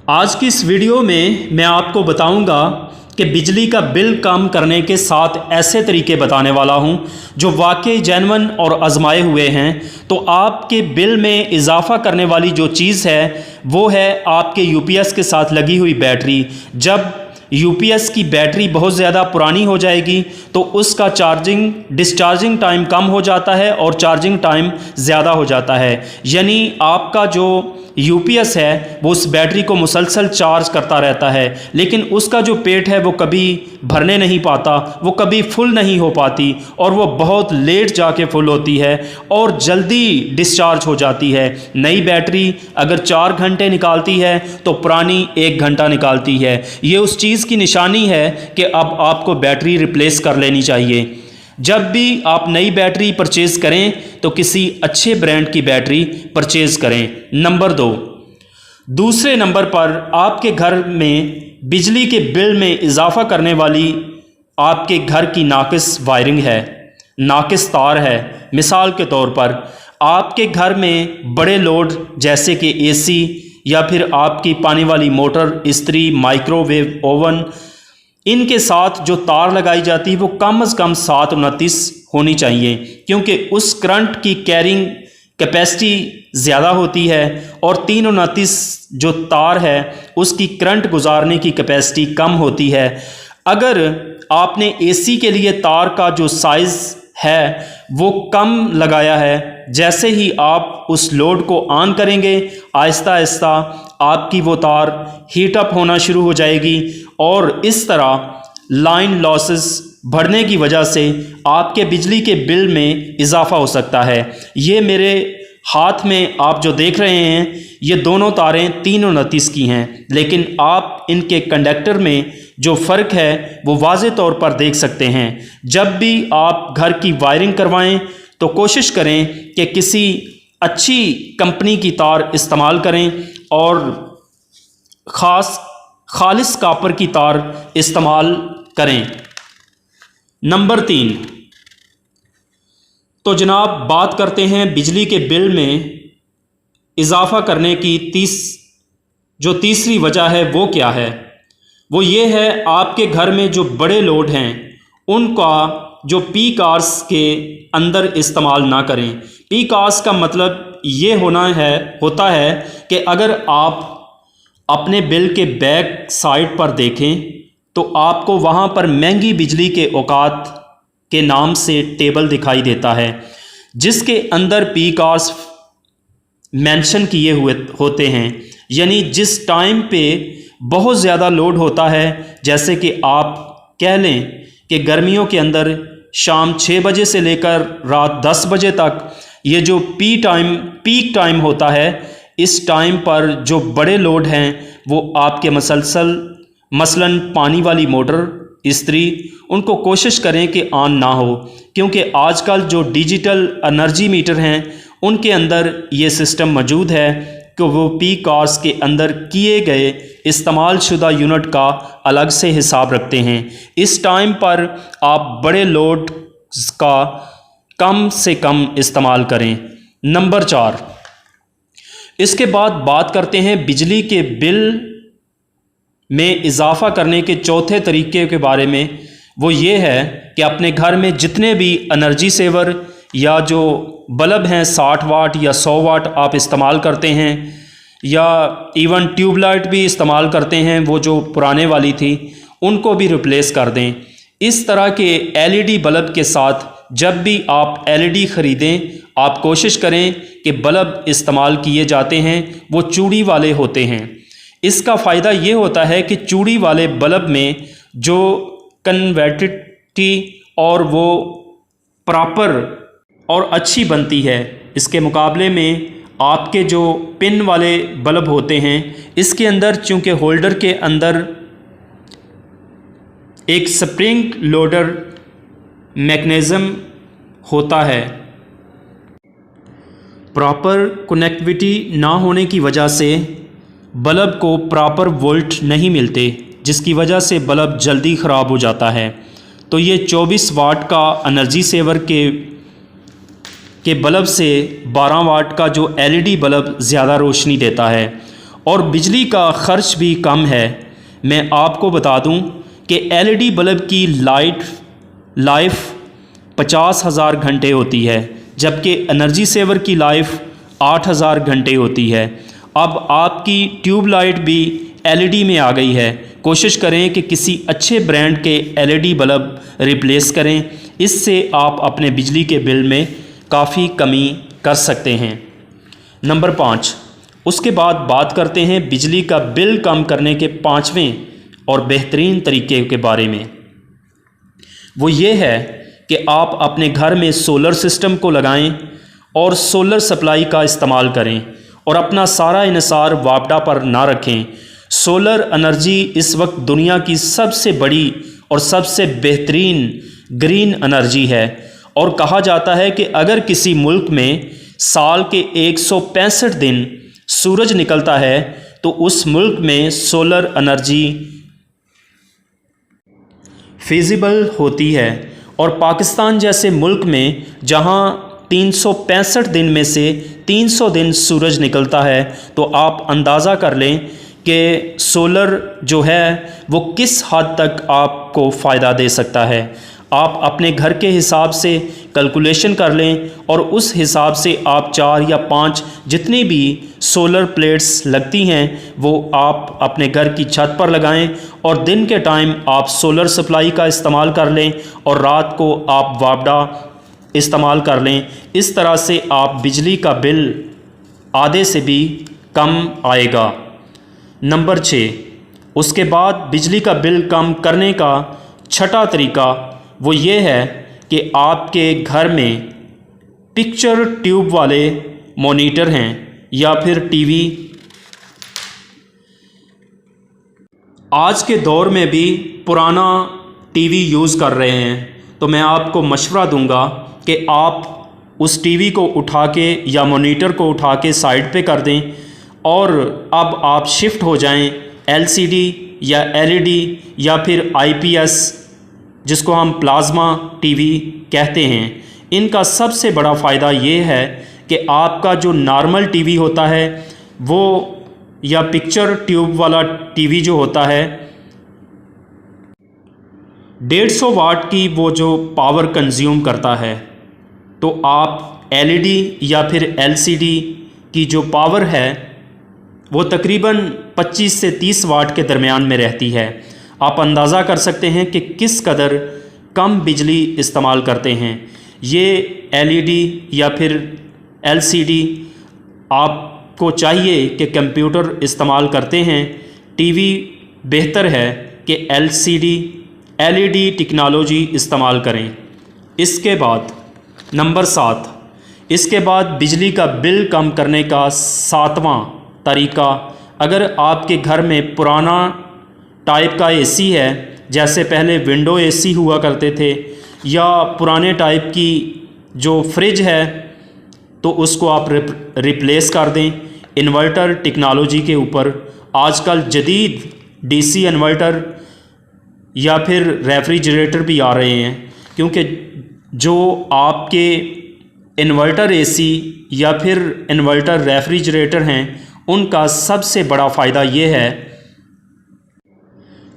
آج کی اس ویڈیو میں آپ کو بتاؤں گا کہ بجلی کا بل کم کرنے کے 7 ایسے طریقے بتانے والا ہوں جو واقعی جینون اور آزمائے ہوئے ہیں۔ تو آپ کے بل میں اضافہ کرنے والی جو چیز ہے وہ ہے آپ کے یو پی ایس کے ساتھ لگی ہوئی بیٹری۔ جب یو پی ایس کی بیٹری بہت زیادہ پرانی ہو جائے گی تو اس کا ڈسچارجنگ ٹائم کم ہو جاتا ہے اور چارجنگ ٹائم زیادہ ہو جاتا ہے، یعنی آپ کا جو یو پی ایس ہے وہ اس بیٹری کو مسلسل چارج کرتا رہتا ہے، لیکن اس کا جو پیٹ ہے وہ کبھی بھرنے نہیں پاتا، وہ کبھی فل نہیں ہو پاتی اور وہ بہت لیٹ جا کے فل ہوتی ہے اور جلدی ڈسچارج ہو جاتی ہے۔ نئی بیٹری اگر 4 گھنٹے نکالتی ہے تو پرانی 1 گھنٹہ نکالتی ہے۔ یہ اس چیز کی نشانی ہے کہ اب آپ کو بیٹری ریپلیس کر لینی چاہیے۔ جب بھی آپ نئی بیٹری پرچیز کریں تو کسی اچھے برانڈ کی بیٹری پرچیز کریں۔ نمبر 2، دوسرے نمبر پر آپ کے گھر میں بجلی کے بل میں اضافہ کرنے والی آپ کے گھر کی ناقص وائرنگ ہے، ناقص تار ہے۔ مثال کے طور پر آپ کے گھر میں بڑے لوڈ جیسے کہ اے سی یا پھر آپ کی پانی والی موٹر، استری، مائکرو ویو اوون، ان کے ساتھ جو تار لگائی جاتی ہے وہ کم از کم 729 ہونی چاہیے، کیونکہ اس کرنٹ کی کیرنگ کیپیسٹی زیادہ ہوتی ہے اور 329 جو تار ہے اس کی کرنٹ گزارنے کی کیپیسٹی کم ہوتی ہے۔ اگر آپ نے اے سی کے لیے تار کا جو سائز ہے وہ کم لگایا ہے، جیسے ہی آپ اس لوڈ کو آن کریں گے آہستہ آہستہ آپ کی وہ تار ہیٹ اپ ہونا شروع ہو جائے گی اور اس طرح لائن لاسز بڑھنے کی وجہ سے آپ کے بجلی کے بل میں اضافہ ہو سکتا ہے۔ یہ میرے ہاتھ میں آپ جو دیکھ رہے ہیں یہ دونوں تاریں 329 کی ہیں، لیکن آپ ان کے کنڈکٹر میں جو فرق ہے وہ واضح طور پر دیکھ سکتے ہیں۔ جب بھی آپ گھر کی وائرنگ کروائیں تو کوشش کریں کہ کسی اچھی کمپنی کی تار استعمال کریں اور خالص کاپر کی تار استعمال کریں۔ نمبر 3، تو جناب بات کرتے ہیں بجلی کے بل میں اضافہ کرنے کی جو تیسری وجہ ہے وہ کیا ہے؟ وہ یہ ہے آپ کے گھر میں جو بڑے لوڈ ہیں ان کا جو پیک آورز کے اندر استعمال نہ کریں۔ پیک آورز کا مطلب یہ ہوتا ہے کہ اگر آپ اپنے بل کے بیک سائڈ پر دیکھیں تو آپ کو وہاں پر مہنگی بجلی کے اوقات کے نام سے ٹیبل دکھائی دیتا ہے، جس کے اندر پیک آورز مینشن کیے ہوئے ہوتے ہیں، یعنی جس ٹائم پہ بہت زیادہ لوڈ ہوتا ہے، جیسے کہ آپ کہہ لیں کہ گرمیوں کے اندر شام 6 بجے سے لے کر رات 10 بجے تک یہ جو پیک ٹائم ہوتا ہے، اس ٹائم پر جو بڑے لوڈ ہیں وہ آپ کے مثلاً پانی والی موٹر، استری، ان کو کوشش کریں کہ آن نہ ہو، کیونکہ آج کل جو ڈیجیٹل انرجی میٹر ہیں ان کے اندر یہ سسٹم موجود ہے کہ وہ پیک آورز کے اندر کیے گئے استعمال شدہ یونٹ کا الگ سے حساب رکھتے ہیں۔ اس ٹائم پر آپ بڑے لوڈ کا کم سے کم استعمال کریں۔ نمبر 4، اس کے بعد بات کرتے ہیں بجلی کے بل میں اضافہ کرنے کے چوتھے طریقے کے بارے میں۔ وہ یہ ہے کہ اپنے گھر میں جتنے بھی انرجی سیور یا جو بلب ہیں 60 واٹ یا 100 واٹ آپ استعمال کرتے ہیں، یا ایون ٹیوب لائٹ بھی استعمال کرتے ہیں، وہ جو پرانے والی تھی ان کو بھی ریپلیس کر دیں۔ اس طرح کے ایل ای ڈی بلب کے ساتھ جب بھی آپ ایل ای ڈی خریدیں آپ کوشش کریں کہ بلب استعمال کیے جاتے ہیں وہ چوڑی والے ہوتے ہیں۔ اس کا فائدہ یہ ہوتا ہے کہ چوڑی والے بلب میں جو کنویکٹی اور وہ پراپر اور اچھی بنتی ہے، اس کے مقابلے میں آپ کے جو پن والے بلب ہوتے ہیں اس کے اندر چونکہ ہولڈر کے اندر ایک سپرنگ لوڈر میکنزم ہوتا ہے، پراپر کنیکٹیوٹی نہ ہونے کی وجہ سے بلب کو پراپر وولٹ نہیں ملتے، جس کی وجہ سے بلب جلدی خراب ہو جاتا ہے۔ تو یہ 24 واٹ کا انرجی سیور کے بلب سے 12 واٹ کا جو ایل ای ڈی بلب زیادہ روشنی دیتا ہے اور بجلی کا خرچ بھی کم ہے۔ میں آپ کو بتا دوں کہ LED بلب کی لائف 50,000 گھنٹے ہوتی ہے، جبکہ انرجی سیور کی لائف 8,000 گھنٹے ہوتی ہے۔ اب آپ کی ٹیوب لائٹ بھی LED میں آ گئی ہے۔ کوشش کریں کہ کسی اچھے برانڈ کے LED بلب ریپلیس کریں، اس سے آپ اپنے بجلی کے بل میں کافی کمی کر سکتے ہیں۔ نمبر 5، اس کے بعد بات کرتے ہیں بجلی کا بل کم کرنے کے 5ویں اور بہترین طریقے کے بارے میں۔ وہ یہ ہے کہ آپ اپنے گھر میں سولر سسٹم کو لگائیں اور سولر سپلائی کا استعمال کریں اور اپنا سارا انحصار وابڈا پر نہ رکھیں۔ سولر انرجی اس وقت دنیا کی سب سے بڑی اور سب سے بہترین گرین انرجی ہے، اور کہا جاتا ہے کہ اگر کسی ملک میں سال کے 165 دن سورج نکلتا ہے تو اس ملک میں سولر انرجی فیزیبل ہوتی ہے، اور پاکستان جیسے ملک میں جہاں 365 دن میں سے 300 دن سورج نکلتا ہے، تو آپ اندازہ کر لیں کہ سولر جو ہے وہ کس حد تک آپ کو فائدہ دے سکتا ہے۔ آپ اپنے گھر کے حساب سے کیلکولیشن کر لیں اور اس حساب سے آپ 4 یا 5 جتنی بھی سولر پلیٹس لگتی ہیں وہ آپ اپنے گھر کی چھت پر لگائیں، اور دن کے ٹائم آپ سولر سپلائی کا استعمال کر لیں اور رات کو آپ وابڈا استعمال کر لیں۔ اس طرح سے آپ بجلی کا بل آدھے سے بھی کم آئے گا۔ نمبر 6، اس کے بعد بجلی کا بل کم کرنے کا 6واں طریقہ وہ یہ ہے کہ آپ کے گھر میں پکچر ٹیوب والے مانیٹر ہیں یا پھر ٹی وی۔ آج کے دور میں بھی پرانا ٹی وی یوز کر رہے ہیں، تو میں آپ کو مشورہ دوں گا کہ آپ اس ٹی وی کو اٹھا کے یا مانیٹر کو اٹھا کے سائڈ پہ کر دیں، اور اب آپ شفٹ ہو جائیں LCD یا LED یا پھر IPS، جس کو ہم پلازما ٹی وی کہتے ہیں۔ ان کا سب سے بڑا فائدہ یہ ہے کہ آپ کا جو نارمل ٹی وی ہوتا ہے وہ یا پکچر ٹیوب والا ٹی وی جو ہوتا ہے 150 واٹ کی وہ جو پاور کنزیوم کرتا ہے، تو آپ LED یا پھر LCD کی جو پاور ہے وہ تقریباً 25 سے 30 واٹ کے درمیان میں رہتی ہے۔ آپ اندازہ کر سکتے ہیں کہ کس قدر کم بجلی استعمال کرتے ہیں۔ یہ LED یا پھر LCD آپ کو چاہیے کہ کمپیوٹر استعمال کرتے ہیں، ٹی وی بہتر ہے کہ LCD LED ٹیکنالوجی استعمال کریں۔ اس کے بعد نمبر 7، اس کے بعد بجلی کا بل کم کرنے کا 7واں طریقہ، اگر آپ کے گھر میں پرانا ٹائپ کا AC ہے، جیسے پہلے ونڈو AC ہوا کرتے تھے، یا پرانے ٹائپ کی جو فریج ہے، تو اس کو آپ ریپلیس کر دیں انورٹر ٹیکنالوجی کے اوپر۔ آج کل جدید DC انورٹر یا پھر ریفریجریٹر بھی آ رہے ہیں، کیونکہ جو آپ کے انورٹر AC یا پھر انورٹر ریفریجریٹر ہیں، ان کا سب سے بڑا فائدہ یہ ہے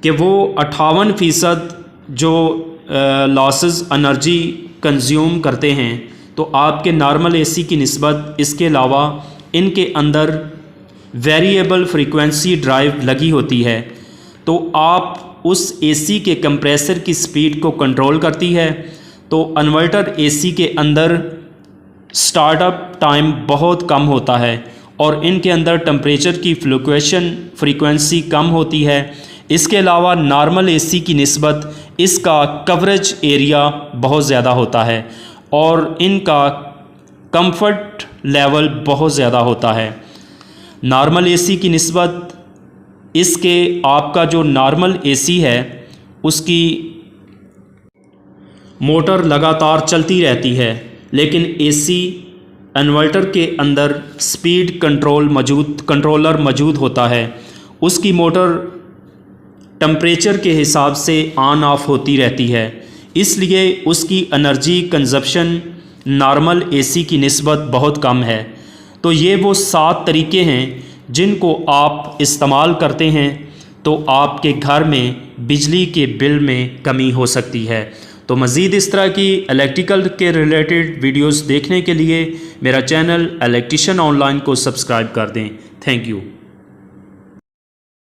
کہ وہ 58% جو لاسز انرجی کنزیوم کرتے ہیں، تو آپ کے نارمل AC کی نسبت اس کے علاوہ ان کے اندر ویریبل فریکوینسی ڈرائیو لگی ہوتی ہے، تو آپ اس AC کے کمپریسر کی سپیڈ کو کنٹرول کرتی ہے۔ تو انورٹر AC کے اندر سٹارٹ اپ ٹائم بہت کم ہوتا ہے، اور ان کے اندر ٹمپریچر کی فلکچویشن فریکوینسی کم ہوتی ہے۔ اس کے علاوہ نارمل AC کی نسبت اس کا کوریج ایریا بہت زیادہ ہوتا ہے، اور ان کا کمفرٹ لیول بہت زیادہ ہوتا ہے۔ نارمل AC کی نسبت اس کے آپ کا جو نارمل AC ہے اس کی موٹر لگاتار چلتی رہتی ہے، لیکن AC انورٹر کے اندر سپیڈ کنٹرولر موجود ہوتا ہے، اس کی موٹر ٹمپریچر کے حساب سے آن آف ہوتی رہتی ہے، اس لیے اس کی انرجی کنزپشن نارمل AC کی نسبت بہت کم ہے۔ تو یہ وہ 7 طریقے ہیں جن کو آپ استعمال کرتے ہیں تو آپ کے گھر میں بجلی کے بل میں کمی ہو سکتی ہے۔ تو مزید اس طرح کی الیکٹریکل کے ریلیٹڈ ویڈیوز دیکھنے کے لیے میرا چینل الیکٹریشین آن لائن کو سبسکرائب کر دیں۔ Thank you.